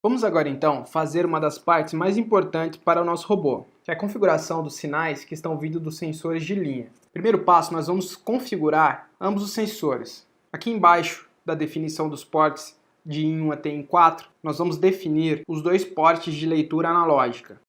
Vamos agora então fazer uma das partes mais importantes para o nosso robô, que é a configuração dos sinais que estão vindo dos sensores de linha. Primeiro passo, nós vamos configurar ambos os sensores. Aqui embaixo da definição dos ports de IN1 até IN4, nós vamos definir os dois ports de leitura analógica.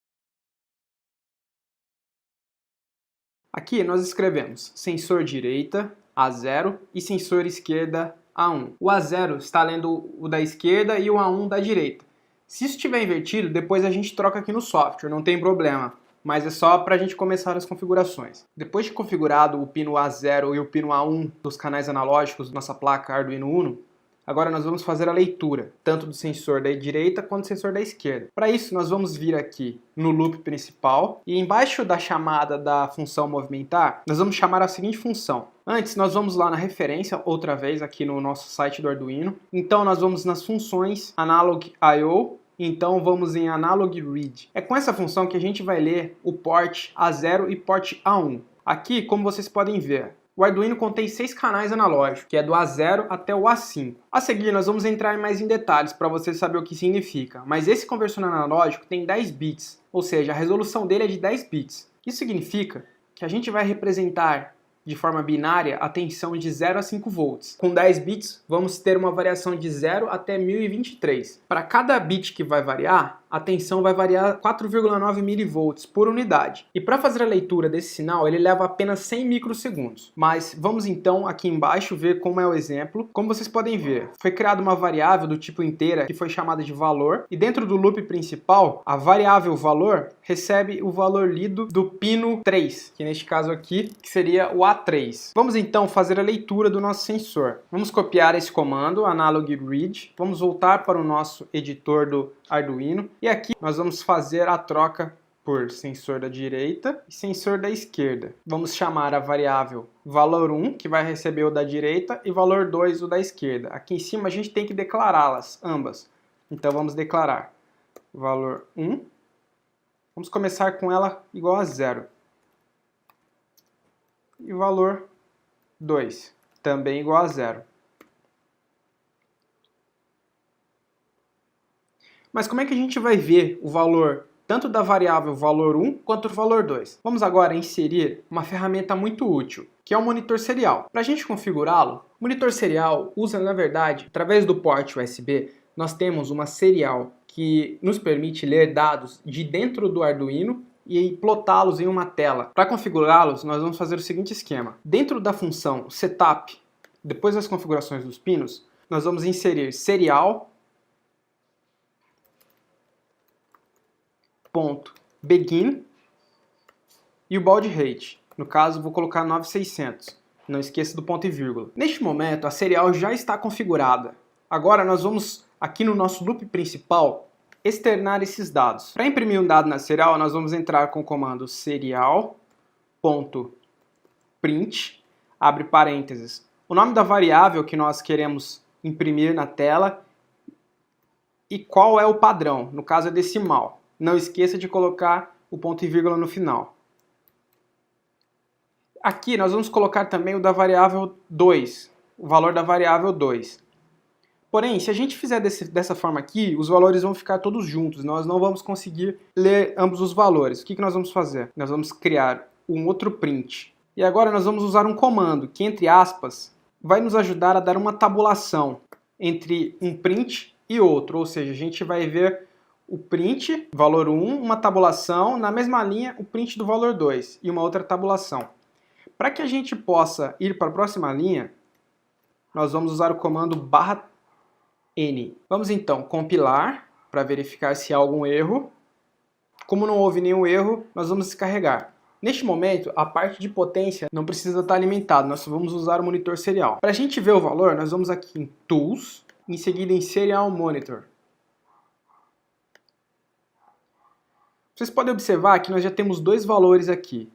Aqui nós escrevemos sensor direita A0 e sensor esquerda A1. O A0 está lendo o da esquerda e o A1 da direita. Se isso estiver invertido, depois a gente troca aqui no software, não tem problema. Mas é só para a gente começar as configurações. Depois de configurado o pino A0 e o pino A1 dos canais analógicos da nossa placa Arduino Uno, agora nós vamos fazer a leitura, tanto do sensor da direita quanto do sensor da esquerda. Para isso, nós vamos vir aqui no loop principal e embaixo da chamada da função movimentar, nós vamos chamar a seguinte função. Antes, nós vamos lá na referência, outra vez aqui no nosso site do Arduino. Então, nós vamos nas funções Analog I/O. Então vamos em Analog Read. É com essa função que a gente vai ler o port A0 e port A1. Aqui, como vocês podem ver, o Arduino contém 6 canais analógicos, que é do A0 até o A5. A seguir, nós vamos entrar mais em detalhes para você saber o que significa. Mas esse conversor analógico tem 10 bits, ou seja, a resolução dele é de 10 bits. Isso significa que a gente vai representar de forma binária a tensão de 0 a 5 volts. Com 10 bits, vamos ter uma variação de 0 até 1023. Para cada bit que vai variar, a tensão vai variar 4,9 mV por unidade. E para fazer a leitura desse sinal, ele leva apenas 100 microsegundos. Mas vamos então aqui embaixo ver como é o exemplo. Como vocês podem ver, foi criada uma variável do tipo inteira que foi chamada de valor. E dentro do loop principal, a variável valor recebe o valor lido do pino 3, que neste caso aqui que seria o A3. Vamos então fazer a leitura do nosso sensor. Vamos copiar esse comando, analog read. Vamos voltar para o nosso editor do Arduino. E aqui nós vamos fazer a troca por sensor da direita e sensor da esquerda. Vamos chamar a variável valor 1, que vai receber o da direita, e valor 2, o da esquerda. Aqui em cima a gente tem que declará-las, ambas. Então vamos declarar valor 1. Vamos começar com ela igual a 0. E valor 2, também igual a 0. Mas como é que a gente vai ver o valor tanto da variável valor 1 quanto do valor 2? Vamos agora inserir uma ferramenta muito útil, que é o monitor serial. Para a gente configurá-lo, o monitor serial usa, na verdade, através do port USB, nós temos uma serial que nos permite ler dados de dentro do Arduino e plotá-los em uma tela. Para configurá-los, nós vamos fazer o seguinte esquema. Dentro da função setup, depois das configurações dos pinos, nós vamos inserir serial .begin e o baud rate. No caso, vou colocar 9600. Não esqueça do ponto e vírgula. Neste momento, a serial já está configurada. Agora nós vamos, aqui no nosso loop principal, externar esses dados. Para imprimir um dado na serial, nós vamos entrar com o comando serial.print, abre parênteses, o nome da variável que nós queremos imprimir na tela e qual é o padrão, no caso é decimal. Não esqueça de colocar o ponto e vírgula no final. Aqui nós vamos colocar também o da variável 2, o valor da variável 2. Porém, se a gente fizer dessa forma aqui, os valores vão ficar todos juntos, nós não vamos conseguir ler ambos os valores. O que nós vamos fazer? Nós vamos criar um outro print. E agora nós vamos usar um comando que, entre aspas, vai nos ajudar a dar uma tabulação entre um print e outro, ou seja, a gente vai ver o print, valor 1, uma tabulação, na mesma linha o print do valor 2 e uma outra tabulação. Para que a gente possa ir para a próxima linha, nós vamos usar o comando /n. Vamos então compilar para verificar se há algum erro. Como não houve nenhum erro, nós vamos descarregar. Neste momento, a parte de potência não precisa estar alimentada, nós vamos usar o monitor serial. Para a gente ver o valor, nós vamos aqui em Tools, em seguida em Serial Monitor. Vocês podem observar que nós já temos dois valores aqui.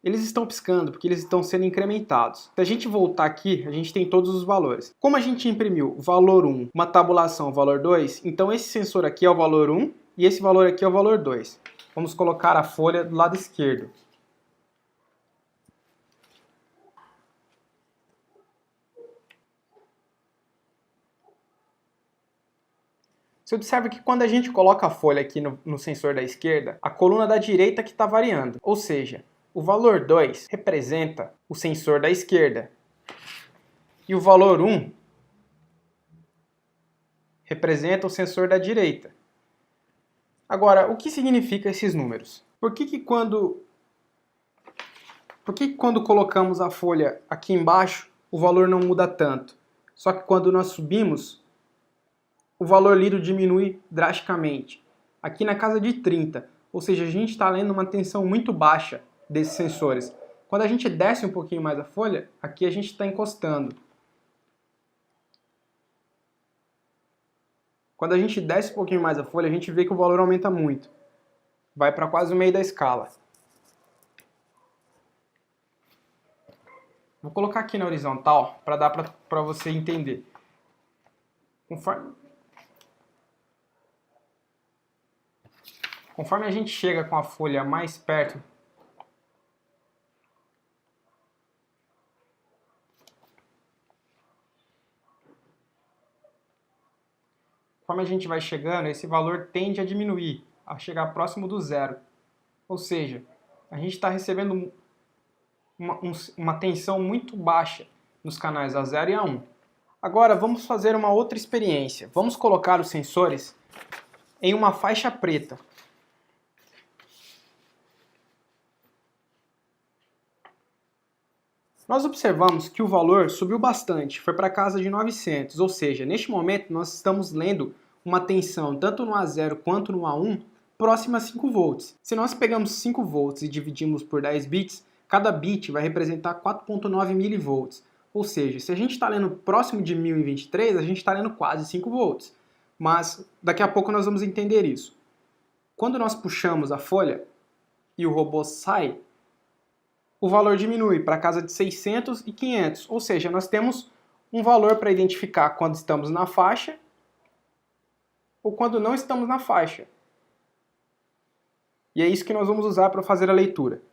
Eles estão piscando porque eles estão sendo incrementados. Se a gente voltar aqui, a gente tem todos os valores. Como a gente imprimiu valor 1, uma tabulação valor 2, então esse sensor aqui é o valor 1 e esse valor aqui é o valor 2. Vamos colocar a folha do lado esquerdo. Você observa que quando a gente coloca a folha aqui no sensor da esquerda, a coluna da direita que está variando. Ou seja, o valor 2 representa o sensor da esquerda e o valor 1 representa o sensor da direita. Agora, o que significa esses números? Por que quando colocamos a folha aqui embaixo, o valor não muda tanto? Só que quando nós subimos, o valor lido diminui drasticamente. Aqui na casa de 30, ou seja, a gente está lendo uma tensão muito baixa desses sensores. Quando a gente desce um pouquinho mais a folha, aqui a gente está encostando. Quando a gente desce um pouquinho mais a folha, a gente vê que o valor aumenta muito. Vai para quase o meio da escala. Vou colocar aqui na horizontal para dar para você entender. Conforme a gente chega com a folha mais perto, conforme a gente vai chegando, esse valor tende a diminuir, a chegar próximo do zero. Ou seja, a gente está recebendo uma tensão muito baixa nos canais A0 e A1. Agora vamos fazer uma outra experiência. Vamos colocar os sensores em uma faixa preta. Nós observamos que o valor subiu bastante, foi para casa de 900, ou seja, neste momento nós estamos lendo uma tensão tanto no A0 quanto no A1 próxima a 5 volts. Se nós pegamos 5 volts e dividimos por 10 bits, cada bit vai representar 4,9 milivolts. Ou seja, se a gente está lendo próximo de 1023, a gente está lendo quase 5 volts. Mas daqui a pouco nós vamos entender isso. Quando nós puxamos a folha e o robô sai, o valor diminui para casa de 600 e 500, ou seja, nós temos um valor para identificar quando estamos na faixa ou quando não estamos na faixa. E é isso que nós vamos usar para fazer a leitura.